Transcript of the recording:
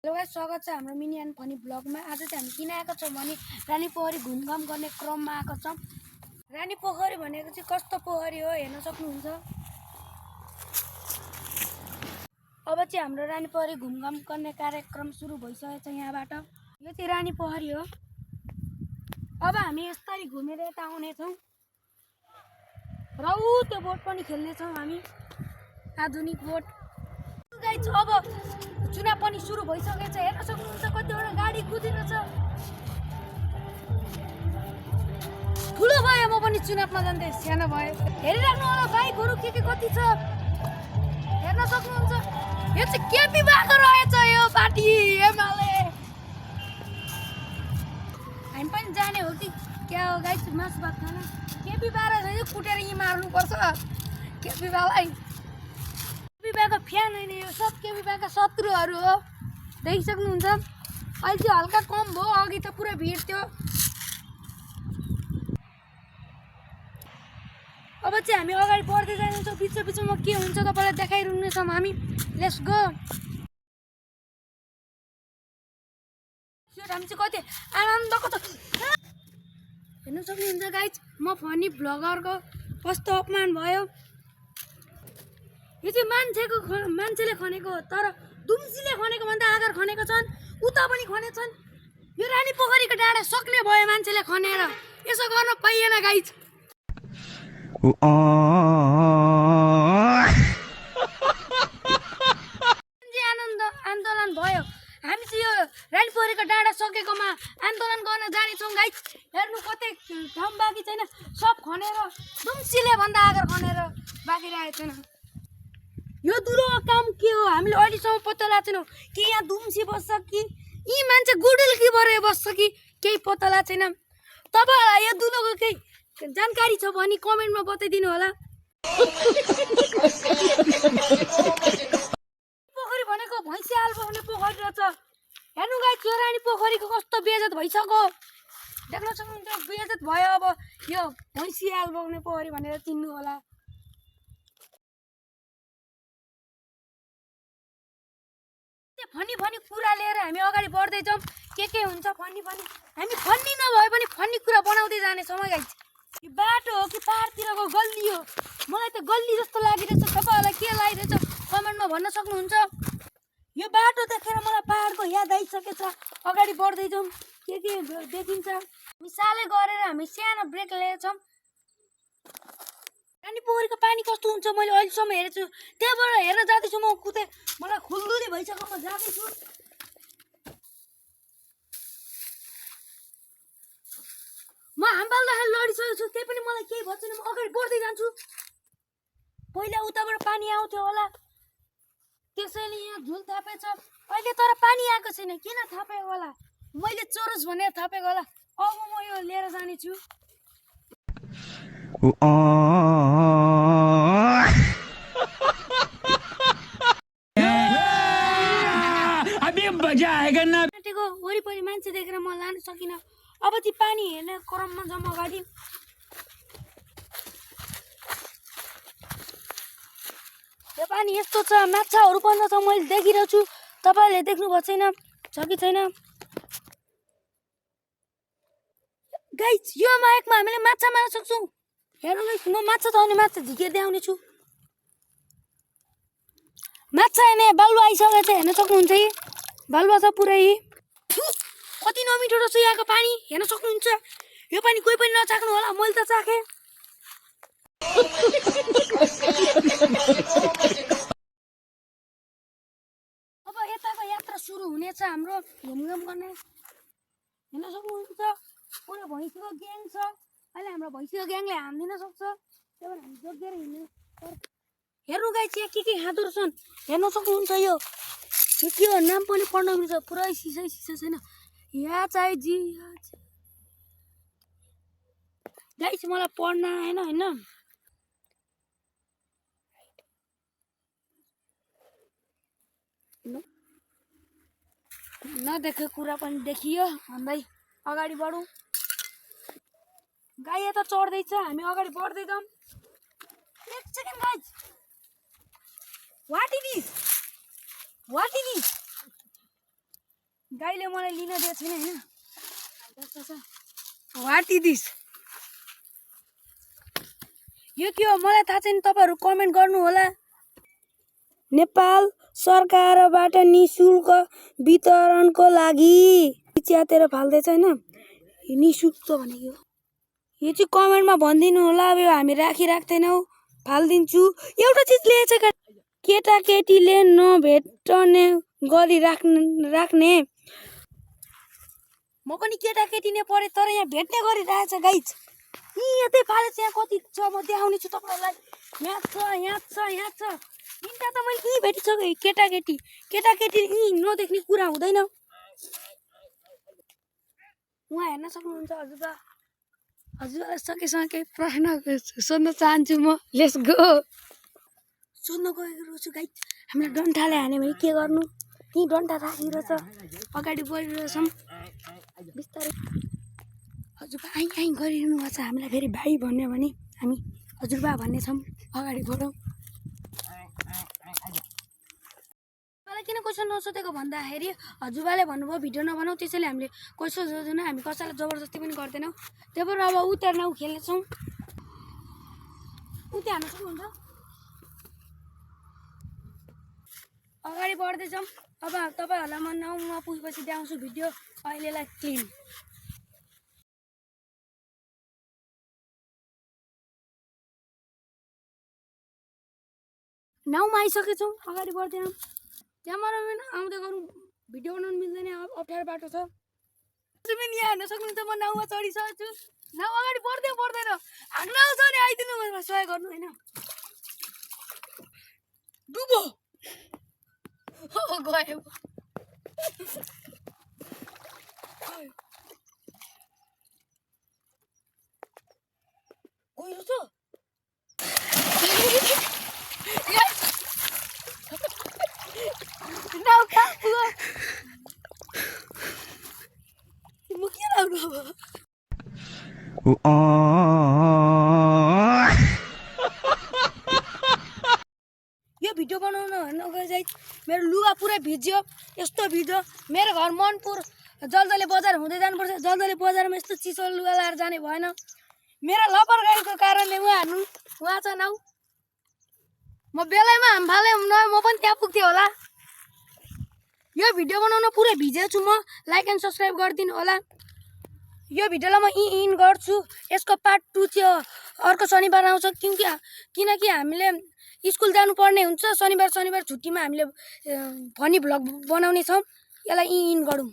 Hello guys, स्वागत छ हाम्रो मिनी एन्ड फनी ब्लगमा। आज चाहिँ हामी किन आएको छौँ भने रानी पोखरी घुमघाम गर्ने क्रममा आएको छौँ। रानी पोखरी भनेको चाहिँ कस्तो पोखरी हो हेर्न सक्नुहुन्छ। अब चाहिँ हाम्रो रानी पोखरी घुमघाम गर्ने कार्यक्रम सुरु भइसकेको छ यहाँबाट। यो चाहिँ रानी पोखरी हो। अब हामी यसरी घुमेर यता आउनेछौँ र त्यो बोट पनि खेल्नेछौँ हामी, आधुनिक बोट। गाइस, अब चुनाव पनि सुरु भइसकेको छ, हेर्न सक्नुहुन्छ कतिवटा गाडी कुदिरहेछ। ठुलो भयो, म पनि चुनावमा जाँदै सानो भयो। हेरिराख्नु होला बाइकहरू के कति छ, हेर्न सक्नुहुन्छ। यो चाहिँ केपी भएको रहेछ, यो पार्टी एमाले। हामी पनि जाने हो कि क्या हो गाइस, मासु भात खाना। केपी बाह्र चाहिँ कुटेर यी मार्नुपर्छ केपी बालाई। केपीबाको फ्यान होइन, यो सब केपीबाका शत्रुहरू हो, देखिसक्नुहुन्छ। अहिले चाहिँ हल्का कम भयो, अघि त पुरा भिड थियो। अब चाहिँ हामी अगाडि बढ्दै जान्छौँ, बिच बिचमा के हुन्छ तपाईँलाई देखाइरहनेछौँ हामी। Let's go. हामी चाहिँ कति आनन्दको त हेर्न सक्नुहुन्छ गाइस। म फनी भ्लगरको कस्तो अपमान भयो। यो चाहिँ मान्छेले खनेको हो, तर दुम्सीले खनेको भन्दा आगर खनेको छन्, उता पनि खनेछन्। यो रानी पोखरीको डाँडा सक्ने भयो मान्छेले खनेर, यसो गर्न पाइएन गाइस। आन्दोलन भयो, हामी चाहिँ यो रानी पोखरीको डाँडा सकेकोमा आन्दोलन गर्न जानेछौँ गाइस। हेर्नु कतै ठाउँ बाँकी छैन, सब खनेर दुम्सीले भन्दा आगर खनेर बाँकी रहेको छैन। यो दुलो काम के हो हामीले अहिलेसम्म पत्ता लाग्छ छैन कि यहाँ दुम्सी बस्छ कि यी मान्छे गुडुल्की भएर बस्छ कि केही पत्ता लाग्छ छैन। तपाईँहरूलाई यो दुलोको केही जानकारी छ भने कमेन्टमा बताइदिनु होला। पोखरी भनेको भैँसी हाल बस्ने पोखरी रहेछ। हेर्नु गाइस, यो रानी पोखरीको कस्तो बेइज्जत भइसक्यो, देख्न सक्नुहुन्छ। बेइज्जत भयो, अब यो भैँसी हाल बस्ने पोखरी भनेर चिन्नु होला। फनी कुरा लिएर हामी अगाडि बढ्दै जाउँ। के हुन्छ फनी हामी फनी नभए पनि फनी कुरा बनाउँदै जानेछौँ गाइस। यो बाटो हो कि पाहाडतिरको गल्ली हो? मलाई त गल्ली जस्तो लागिरहेछ। तपाईँहरूलाई के लागिरहेछ कमेन्टमा भन्न सक्नुहुन्छ। यो बाटो देखेर मलाई पाहाडको याद आइसकेछ। अगाडि बढ्दै जाउँ, के देखिन्छ। हामी साले गरेर हामी सानो ब्रेक लिएछौँ। रानी पोखरीको पानी कस्तो हुन्छ मैले अहिलेसम्म हेरेको छु, त्यहाँबाट हेर्न जाँदैछु। म कुतै मलाई खुल्दुली भइसक्यो, म जाँदैछु। म हाम्बाल्दाखेरि लडिसकेको छु, त्यही पनि मलाई केही भएको छैन। म अगाडि बढ्दै जान्छु। पहिला उताबाट पानी आउँथ्यो होला, त्यसैले यहाँ झुल थापेछ। अहिले तर पानी आएको छैन, किन थापेको होला? मैले चोरोस् भनेर थापेको होला। अब म यो लिएर जानेछु। अभी मजा आएगा ना। वरिपरि मान्छे देखेर म लान सकिनँ। अब चाहिँ पानी हेर्ने क्रममा जाउँ अगाडि। यो पानी यस्तो छ, माछाहरू पनि छ, मैले देखिरहेको छु। तपाईँहरूले देख्नु भएको छैन, छ कि छैन गाइस? यो माइकमा हामीले माछा मार्न सक्छौँ। हेर्नु गाइस, म माछा त आउने माछा झिकेर्दै आउने छु। माछा हेर्ने बालुवा आइसकेको छ, हेर्न सक्नुहुन्छ। कि बालुवा छ पुरै। कति नमिठो रहेछ यहाँको पानी, हेर्न सक्नुहुन्छ। यो पानी कोही पनि नचाख्नु होला, मैले त चाखेँ। अब यताको यात्रा सुरु हुनेछ हाम्रो घुमघाम गर्ने, हेर्न सक्नुहुन्छ। पुरा भैँसीको ग्याङ छ। अहिले हाम्रो भैँसीको ग्याङले हान्दिन सक्छ, त्यही भएर हामी जोगिएर हिँड्ने। हेर्नु गाइस, यहाँ के खाँदो रहेछन्, हेर्न सक्नुहुन्छ। यो के हो नाम पनि पढ्न मिल्छ, पुरै सिसा छैन। यहाँ चाहिँ जी गाइस, मलाई पढ्न आएन होइन। नदेखेको कुरा पनि देखियो। हामीलाई अगाडि बढौँ। गाई यता चढ्दैछ, हामी अगाडि बढ्दै जाउँ। एक second guys, what is this? गाईले मलाई लिन दिएको छैन होइन वाट इज दिस यो के हो मलाई थाहा छैन तपाईँहरू कमेन्ट गर्नु होला नेपाल सरकारबाट निशुल्क वितरणको लागि च्यातेर फाल्दैछ होइन निशुल्क भनेको यो चाहिँ कमेन्टमा भनिदिनु होला अब यो हामी राख्दैनौँ फालिदिन्छु एउटा चिज लिएछ केटाकेटीले नभेट्ने गरी राख्ने म पनि केटाकेटी नै पढेँ तर यहाँ भेट्ने गरी राखेछ गाइज यतै फालेछ यहाँ कति छ म देखाउने छु तपाईँहरूलाई यहाँ छ तिनवटा त मैले यहीँ भेटिसकेँ केटाकेटी यहीँ नदेख्ने कुरा हुँदैन उहाँ हेर्न सक्नुहुन्छ हजुरलाई सकेसँग केही प्रश्न सोध्न चाहन्छु म लेट्स गो सोध्न गएको छु गाइज हामीलाई डन्ठाले हान्यो भने के गर्नु त्यहीँ डन्ठा राखिरहेछ अगाडि बढिरहेछौँ बिस्तारै हजुरबा आइ गरिरहनु भएको छ हामीलाई फेरि भाइ भन्यो भने हामी हजुरबा भन्नेछौँ अगाडि बढौँ मलाई किन क्वेसन नसोधेको भन्दाखेरि हजुरबाले भन्नुभयो भिडियो नबनाऊ त्यसैले हामीले क्वेसन सोध्दैनौँ हामी कसैलाई जबरजस्ती पनि गर्दैनौँ त्यही भएर अब उता नाउ खेल्नेछौँ उता हान्न सक्नुहुन्छ अगाडि बढ्दैछौँ अब तपाईँहरूलाई म नाउँमा पुगेपछि देखाउँछु भिडियो अहिलेलाई क्लिन नाउँमा आइसकेछौँ अगाडि बढ्दैनौँ त्यहाँबाट आउँदै गरौँ भिडियो बनाउनु मिल्दैन अप्ठ्यारो बाटो छ पनि यहाँ हेर्न सक्नुहुन्छ म नाउँमा चढिसकेको छु नाउँ अगाडि बढ्दैन हाग्न आउँछ भने आइदिनु सहयोग गर्नु होइन डुबो गयो गयो छ नाउ कहाँ पुग्यो म के लाग्नु अब यो भिडियो बनाउन गए मेरो लुगा पुरै भिज्यो यस्तो भिज्यो मेरो घर मनपुर जल्दले बजार हुँदै जानुपर्छ जल्दले बजारमा यस्तो चिसो लुगा लाएर जाने भएन मेरो लापरवाहीको कारणले उहाँ छ नाउ म बेलैमा हाम फाले म पनि त्यहाँ पुग्थेँ होला यो भिडियो बनाउन पुरै भिजेको छु म लाइक एन्ड सब्सक्राइब गरिदिनु होला यो भिडियोलाई म इन गर्छु यसको पार्ट 2 चाहिँ अर्को शनिबार आउँछ किनकि हामीले स्कुल जानुपर्ने हुन्छ शनिबार छुट्टीमा हामीले फनी भ्लग बनाउने छौँ यसलाई इन गरौँ